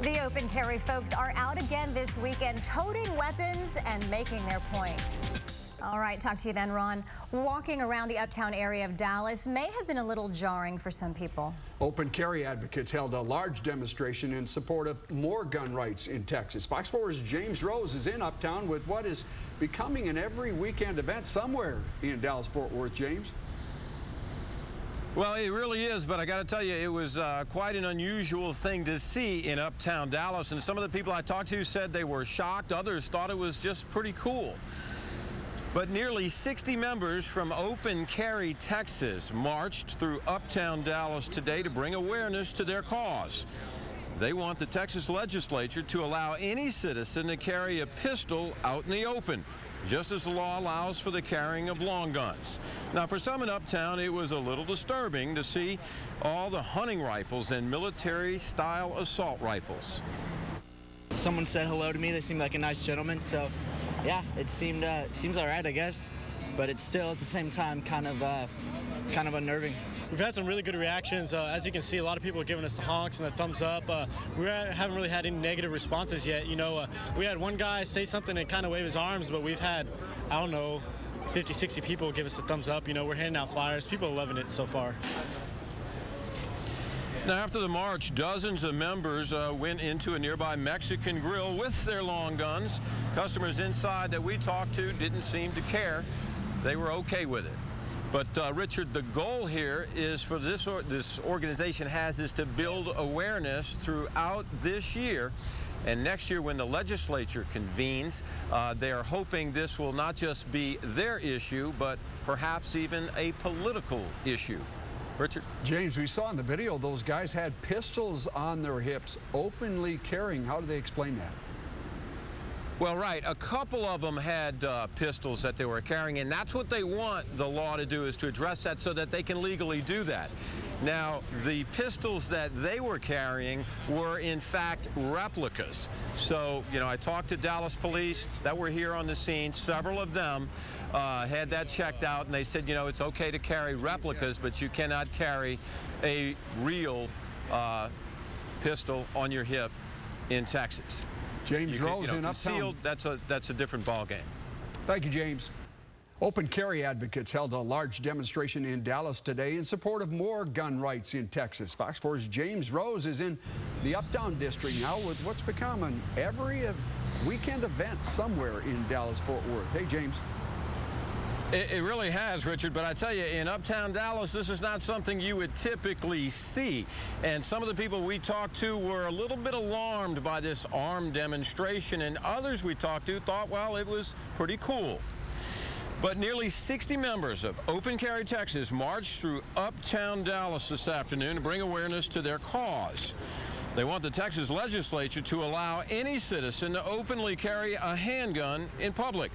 The open carry folks are out again this weekend, toting weapons and making their point. All right, talk to you then, Ron. Walking around the uptown area of Dallas may have been a little jarring for some people. Open carry advocates held a large demonstration in support of more gun rights in Texas. Fox 4's James Rose is in uptown with what is becoming an every weekend event somewhere in Dallas-Fort Worth. James? Well, it really is, but I got to tell you, it was quite an unusual thing to see in uptown Dallas, and some of the people I talked to said they were shocked. Others thought it was just pretty cool. But nearly 60 members from Open Carry Texas marched through uptown Dallas today to bring awareness to their cause. They want the Texas legislature to allow any citizen to carry a pistol out in the open, just as the law allows for the carrying of long guns. Now, for some in uptown, it was a little disturbing to see all the hunting rifles and military-style assault rifles. Someone said hello to me. They seemed like a nice gentleman, so yeah, it seems all right, I guess, but it's still at the same time kind of unnerving. We've had some really good reactions. As you can see, a lot of people are giving us the honks and the thumbs up. We haven't really had any negative responses yet. You know, we had one guy say something and kind of wave his arms, but we've had, I don't know, 50, 60 people give us a thumbs up. You know, we're handing out flyers. People are loving it so far. Now, after the march, dozens of members went into a nearby Mexican grill with their long guns. Customers inside that we talked to didn't seem to care. They were okay with it. But, Richard, the goal here is for this organization is to build awareness throughout this year. And next year, when the legislature convenes, they are hoping this will not just be their issue, but perhaps even a political issue. Richard? James, we saw in the video those guys had pistols on their hips, openly carrying. How do they explain that? Well, right. A couple of them had pistols that they were carrying, and that's what they want the law to do, is to address that so that they can legally do that. Now, the pistols that they were carrying were, in fact, replicas. So, you know, I talked to Dallas police that were here on the scene. Several of them had that checked out, and they said, you know, it's okay to carry replicas, but you cannot carry a real pistol on your hip in Texas. James Rose in uptown. Concealed, that's a different ballgame. Thank you, James. Open carry advocates held a large demonstration in Dallas today in support of more gun rights in Texas. Fox 4's James Rose is in the Uptown District now with what's become an every weekend event somewhere in Dallas-Fort Worth. Hey, James. It really has, Richard, but I tell you, in uptown Dallas, this is not something you would typically see. And some of the people we talked to were a little bit alarmed by this armed demonstration, and others we talked to thought, well, it was pretty cool. But nearly 60 members of Open Carry Texas marched through uptown Dallas this afternoon to bring awareness to their cause. They want the Texas legislature to allow any citizen to openly carry a handgun in public,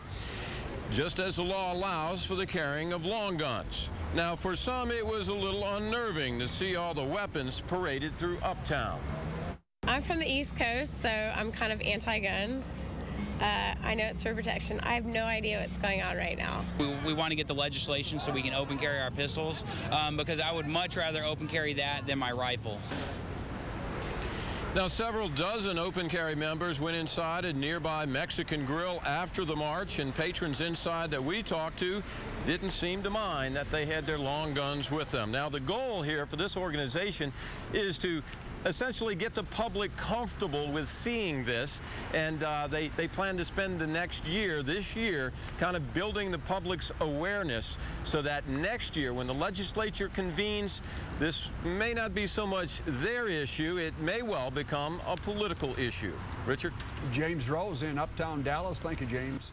just as the law allows for the carrying of long guns. Now, for some, it was a little unnerving to see all the weapons paraded through uptown. I'm from the East Coast, so I'm kind of anti-guns. I know it's for protection. I have no idea what's going on right now. We want to get the legislation so we can open carry our pistols, because I would much rather open carry that than my rifle. Now, several dozen open carry members went inside a nearby Mexican grill after the march, and patrons inside that we talked to didn't seem to mind that they had their long guns with them. Now, the goal here for this organization is to essentially get the public comfortable with seeing this, and they plan to spend the next year, this year, kind of building the public's awareness so that next year, when the legislature convenes, this may not be so much their issue, it may well become a political issue. Richard? James Rose in uptown Dallas. Thank you, James.